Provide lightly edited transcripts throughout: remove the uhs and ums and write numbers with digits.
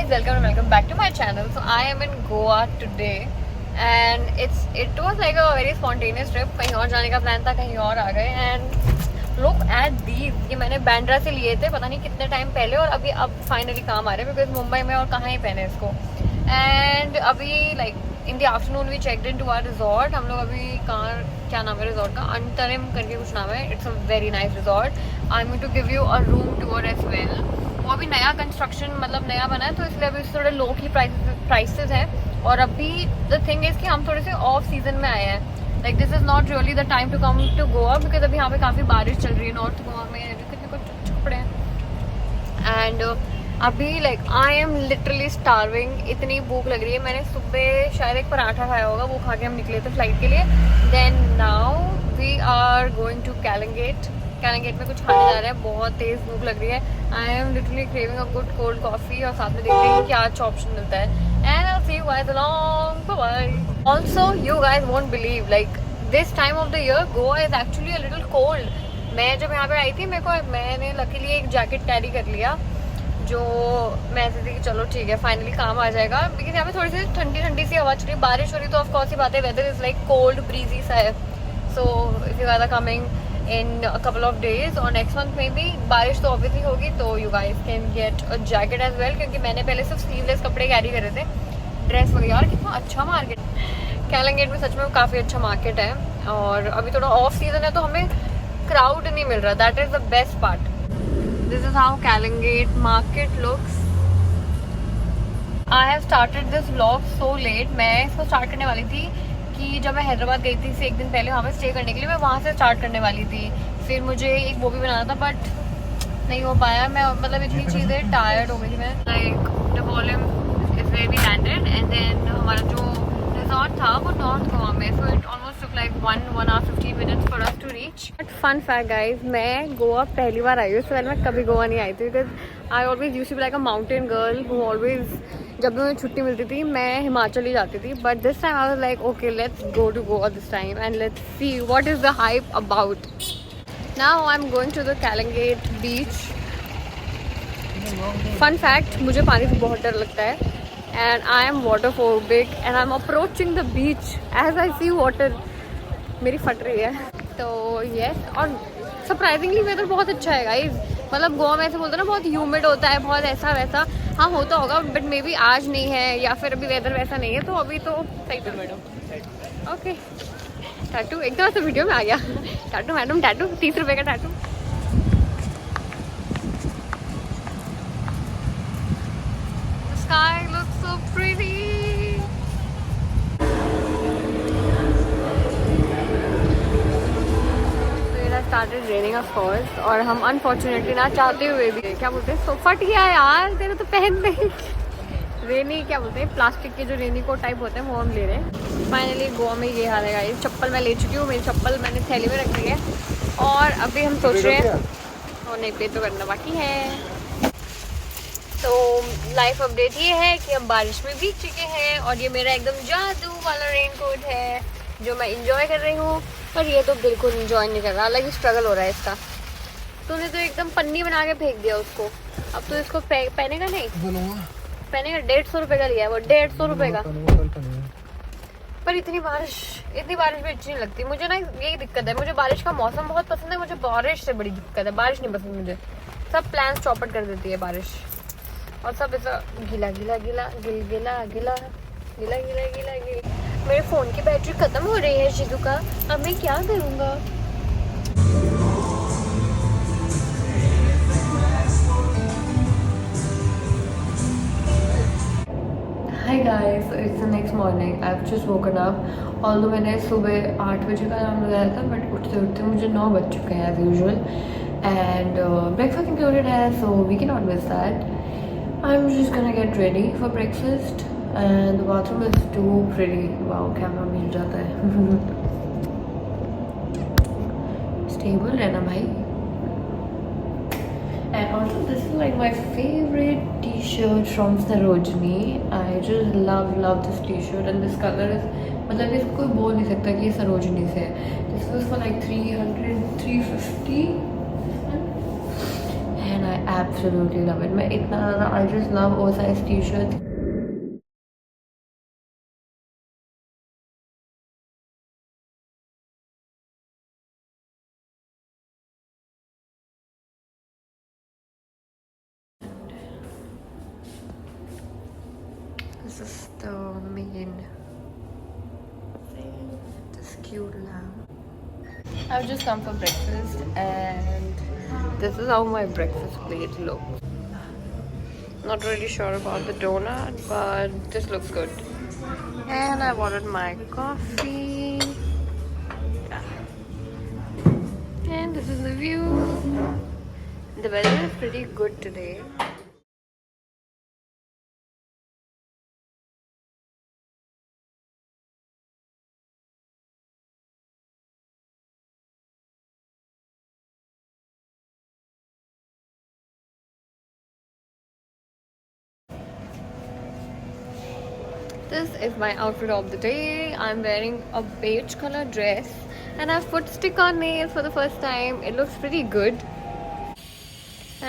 guys, welcome back to my channel. So I am in Goa today and it was like a very spontaneous trip. कहीं और जाने का plan था, कहीं और आ गए and look at these. ये मैंने बैंड्रा से लिए थे पता नहीं कितने टाइम पहले और अभी अब फाइनली काम आ रहे हैं बिकॉज मुंबई में और कहाँ ही पहने इसको. एंड अभी like in the afternoon we checked in to our resort. हम लोग अभी कहाँ, क्या नाम है रिजॉर्ट का, अंतरिम करके कुछ नाम है. It's a very nice resort. I am going to give you a room tour as well. वो अभी नया कंस्ट्रक्शन मतलब नया बना है तो इसलिए अभी थोड़े लो की प्राइसेस हैं. और अभी द थिंग इज़ कि हम थोड़े से ऑफ सीजन में आए हैं. Like this is not really the time to come to Goa because अभी यहाँ पे काफ़ी बारिश चल रही है नॉर्थ गोवा में. कितने कुछ कपड़े हैं एंड अभी like I am literally starving. इतनी भूख लग रही है. मैंने सुबह शायद एक पराठा खाया होगा, वो खा के हम निकले थे फ्लाइट के लिए. Then now we are going to Calangute में कुछ खाने जा रहे हैं. बहुत तेज़ भूख लग रही है. I am literally craving a good cold coffee और साथ में देखते हैं क्या अच्छा ऑप्शन मिलता है. And I see you guys along. Bye. Also you guys won't believe like this time of the year Goa is actually a little cold. मैं जब यहाँ पे आई थी मैंने लकीली एक जैकेट कैरी कर लिया जो मैं ऐसे थी कि चलो ठीक है फाइनली काम आ जाएगा बिकॉज यहाँ पे थोड़ी सी ठंडी सी हवा चल रही है. बारिश हो रही तो ऑफकोर्स ही बात है. Weather is like cold breezy सा है. So if you are coming in a couple of days और next month में भी बारिश तो obviously होगी तो you guys can get a jacket as well क्योंकि मैंने पहले सिर्फ स्लीवलेस कपड़े कैरी करे थे. ड्रेस वगैरह. यार कितना अच्छा मार्केट. कैलंगेट में सच में काफ़ी अच्छा मार्केट है और अभी थोड़ा ऑफ सीजन है तो हमें क्राउड नहीं मिल रहा. That is the best part. This is how Calangute market looks. I have started this vlog so let. मैं इसको स्टार्ट करने वाली थी कि जब मैं हैदराबाद गई थी से एक दिन पहले वहाँ पे स्टे करने के लिए मैं वहाँ से स्टार्ट करने वाली थी. फिर मुझे एक वो भी बनाना था बट नहीं हो पाया. मैं मतलब इतनी चीज़ें टायर्ड हो गई थी मैं. Like the volume is where we landed and then हमारा जो रिजॉर्ट था वो नॉर्थ गोवा में. So it almost took like 1 hour 15 minutes for us to reach. But fun fact guys, मैं गोवा पहली बार आई हूँ. इससे पहले मैं कभी गोवा नहीं आई थी because I always used to be like a mountain girl who always, जब भी मुझे छुट्टी मिलती थी मैं हिमाचल ही जाती थी. But this time I was like okay let's go to Goa this time and let's see what is the hype about. Now I am going to the Calangute beach. Fun fact, मुझे पानी से बहुत डर लगता है and I am waterphobic and I am approaching the beach as I see water. मेरी फट रही है तो यस. और सरप्राइजिंगली वेदर बहुत अच्छा है गाइज. मतलब गोवा में ऐसे बोलते हैं ना बहुत ह्यूमिड होता है, बहुत ऐसा वैसा. हाँ होता होगा बट मे बी आज नहीं है या फिर अभी वेदर वैसा नहीं है तो अभी तो सही था मैडम. ओके टैटू एकदम ऐसे वीडियो में आ गया. टैटू मैडम टैटू 30 रुपये का tattoo. Sky looks so pretty. Started raining of course और हम अनफॉर्चुनेटली ना चाहते हुए भी क्या बोलते हैं सो फट गया यार तेरे तो पहन नहीं. रेनी क्या बोलते हैं प्लास्टिक के जो रेनी कोट टाइप होते हैं वो हम ले रहे हैं. फाइनली गोवा में ये हाल है गाइस. चप्पल मैं ले चुकी हूँ. मेरी चप्पल मैंने थैली में रख ली है और अभी हम सोच रहे हैं और नहीं पे तो करना बाकी है. तो लाइफ अपडेट ये है कि हम बारिश में भीग चुके हैं और ये मेरा एकदम जादू वाला रेन कोट है जो मैं इंजॉय कर रही हूँ. पर ये तो बिल्कुल इंजॉय नहीं कर रहा. अलग ही स्ट्रगल हो रहा है इसका. तूने तो एकदम पन्नी बना के फेंक दिया उसको. अब तो इसको पहनेगा नहीं पहनेगा. 150 रुपये का लिया है वो. 150 रुपये का. पर इतनी बारिश भी अच्छी नहीं लगती मुझे ना. यही दिक्कत है. मुझे बारिश का मौसम बहुत पसंद है. मुझे बारिश से बड़ी दिक्कत है. बारिश नहीं पसंद मुझे. सब प्लान्स चौपट कर देती है बारिश और सब ऐसा गीला गीला गीला गिल गिला गिला गीला गीला गीला गीला. मेरे फ़ोन की बैटरी ख़त्म हो रही है शिजुका. अब मैं क्या करूँगा. Hi guys, it's the next morning. I have just woken up. Although मैंने सुबह 8 बजे का अलार्म लगाया था बट उठते उठते मुझे 9 बज चुके हैं as usual. And breakfast included है so we can not miss that. I am just gonna get ready for breakfast. And the bathroom is too pretty. Wow, camera मिल जाता है. Stable रहना भाई. And also this is like my favorite t-shirt from Sarojini. I just love this t-shirt and this color is मतलब इसको कोई बोल नहीं सकता कि ये सरोजनी से है. This was for like 350 and I absolutely love it. मैं इतना ज़्यादा I just love oversize T shirt. This is the main thing. This cute lamb. I've just come for breakfast and this is how my breakfast plate looks. Not really sure about the donut, but this looks good. And I ordered my coffee. And this is the view. The weather is pretty good today. This is my outfit of the day. I'm wearing a beige color dress and I've put stick-on nails for the first time. It looks pretty good.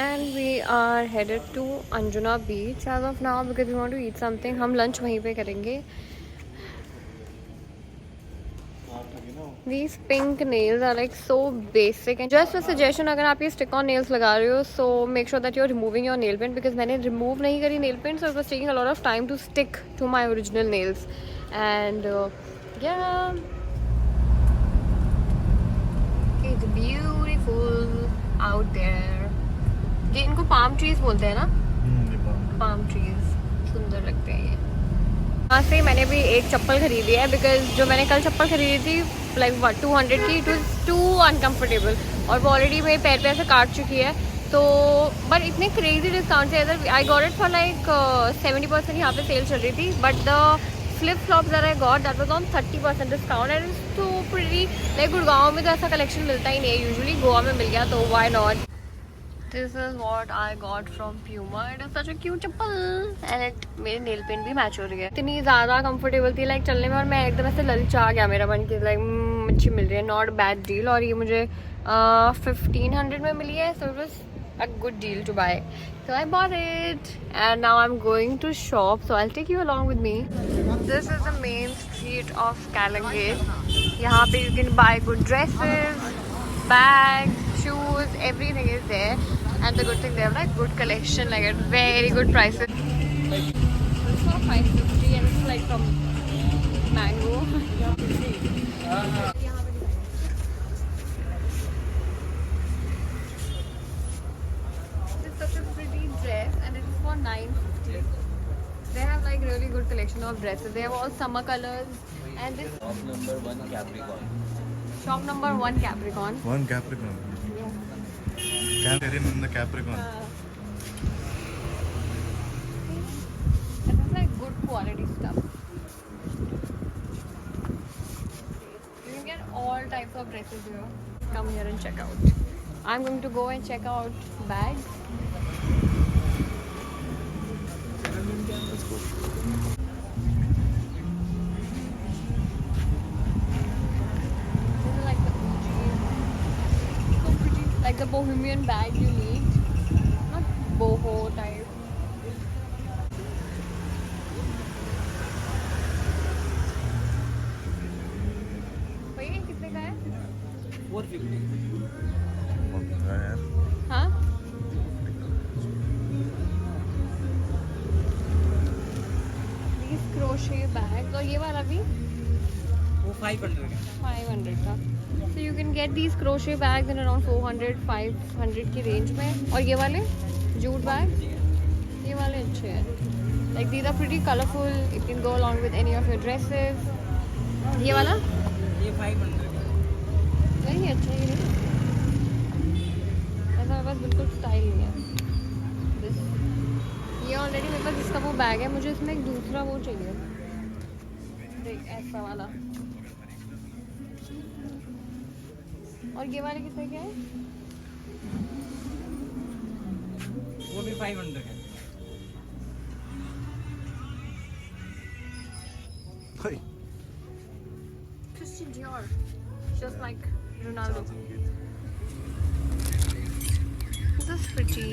And we are headed to Anjuna Beach as of now because we want to eat something. हम lunch वहीं पे करेंगे. These pink nails are like so basic and just a suggestion, अगर आप ये stick on nails लगा रहे हो so make sure that you're removing your nail paint because मैंने remove नहीं करी nail paint, so it was taking a lot of time to stick to my original nails. And yeah, it's beautiful out there. ये इनको palm trees बोलते हैं ना? Palm trees सुंदर लगते हैं ये. वहाँ से मैंने भी एक चप्पल खरीदी है बिकॉज जो मैंने कल चप्पल खरीदी थी लाइक 200 की, इट वाज टू अनकम्फर्टेबल और वो ऑलरेडी मेरे पैर पे ऐसे काट चुकी है. तो बट इतने क्रेजी डिस्काउंट थे. I got it for like 70% यहाँ पे सेल चल रही थी. But the flip flops that I got that was on 30% discount and it's too pretty. Like Gurgaon में तो ऐसा कलेक्शन मिलता ही नहीं है यूजुअली. गोवा में मिल गया तो why not. This is what I got from Puma. It is such a cute chappal and it मेरे nail paint भी मैच हो रही है. इतनी ज़्यादा comfortable थी लाइक चलने में और मैं एकदम ऐसे ललचा गया मेरा मन की लाइक अच्छी मिल रही है. Not bad deal. और ये मुझे 1500 में मिली है. So it was a good deal to buy. So I bought it and now I'm going to shop. So I'll take you along with me. This is the main street of Kalangate. यहाँ पे you can buy good dresses, bags, shoes, everything is there. And the good thing, they have like good collection, like at very good prices. It's for 550 and it's like from Mango. It's such a pretty dress and it is for 950. They have like really good collection of dresses. They have all summer colors and this. Shop number 1 Capricorn. Shop number 1 Capricorn. 1 Capricorn. Capricorn in the Capricorn. This is like good quality stuff. You can get all types of dresses here. Come here and check out. I'm going to go and check out bags. Let's go. Like the bohemian bag you need, not boho type. भैया कितने का है? 450. हाँ? These crochet bags और ये वाला भी? वो 500 का. 500 का. So you can get these crochet bags in around 400-500 की रेंज में. और ये वाले jute bags, ये वाले अच्छे हैं. Like these are pretty colorful. It can go along with any of your dresses. ये वाला? ये 500 का. नहीं अच्छा ही नहीं. ऐसा मेरे पास बिल्कुल स्टाइल नहीं है. ये ऑलरेडी मेरे पास इसका वो बैग है. मुझे इसमें एक दूसरा वो चाहिए. देख ऐसा वाला. और ये वाले कितने के हैं? वो भी 500 का. Hey. Christian Dior, just like Ronaldo. This is pretty.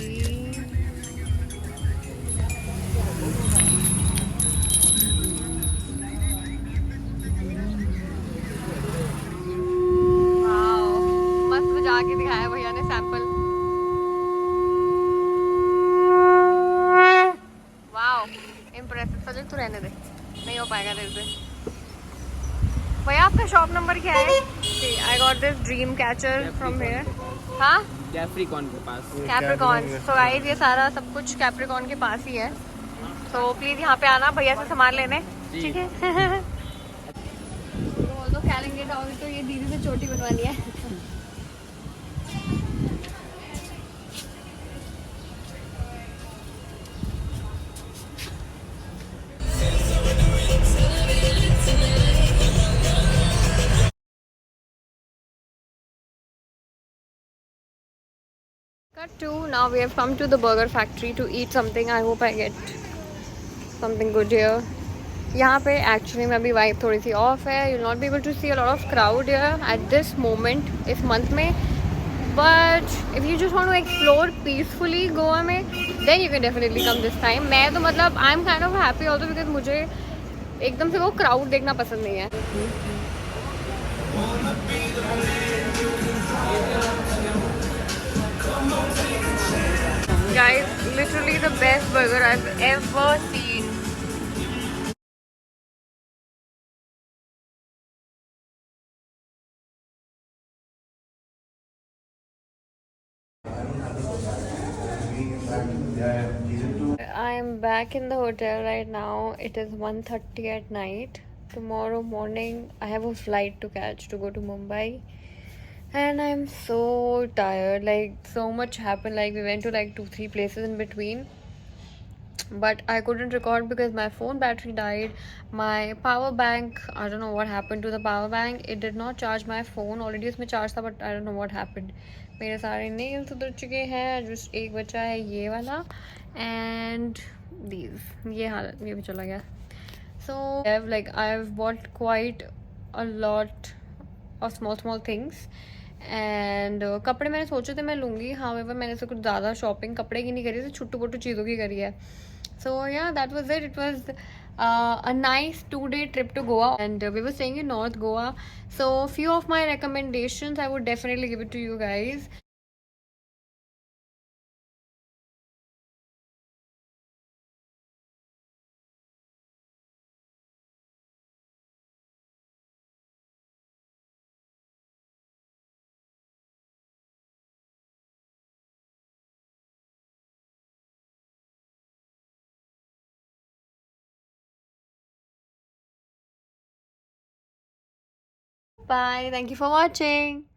Wow, मस्त बजा के दिखाया भैया ने सैंपल। Wow, impressive. चल तू रहने दे, नहीं हो पाएगा तेरे से। भैया आपका शॉप नंबर क्या है? I got this dream catcher from here. हाँ, कैप्रिकॉन के पास। कैप्रिकॉन। सो गाइस ये सारा सब कुछ कैप्रिकॉन के पास ही है। तो प्लीज यहाँ पे आना भैया से सामान लेने, ठीक है? तो क्या लेंगे तो ये दीदी से चोटी बनवानी है। Cut to now we have come to the burger factory to eat something. I hope I get something good here. यहाँ पे एक्चुअली में अभी वाइब थोड़ी सी ऑफ है. You not be able to see a lot of crowd here at this moment इस month में. But if you just want to explore peacefully Goa में then you can definitely come this time. मैं तो मतलब I am kind of happy also because मुझे एकदम से वो क्राउड देखना पसंद नहीं है. Guys, literally the best burger I've ever seen. I am back in the hotel right now. It is 1:30 at night. Tomorrow morning I have a flight to catch to go to Mumbai. And I'm so tired. Like so much happened. Like we went to like 2-3 places in between. But I couldn't record because my phone battery died. My power bank, I don't know what happened to the power bank. It did not charge my phone. Already उसमें charge था, but I don't know what happened. मेरे सारे nails उधर चुके हैं. Just एक बचा है ये वाला. And these, ये हालत, ये भी चला गया. So I've bought quite a lot of small things. And कपड़े मैंने सोचे थे मैं लूँगी. हाउएवर मैंने से कुछ ज़्यादा शॉपिंग कपड़े की नहीं करी थी, छोटू मोटू चीज़ों की करी है. सो या that was it. It was a nice 2-day trip to Goa, and we were staying in North Goa. So few of my recommendations I would definitely give it to you guys. Bye, thank you for watching.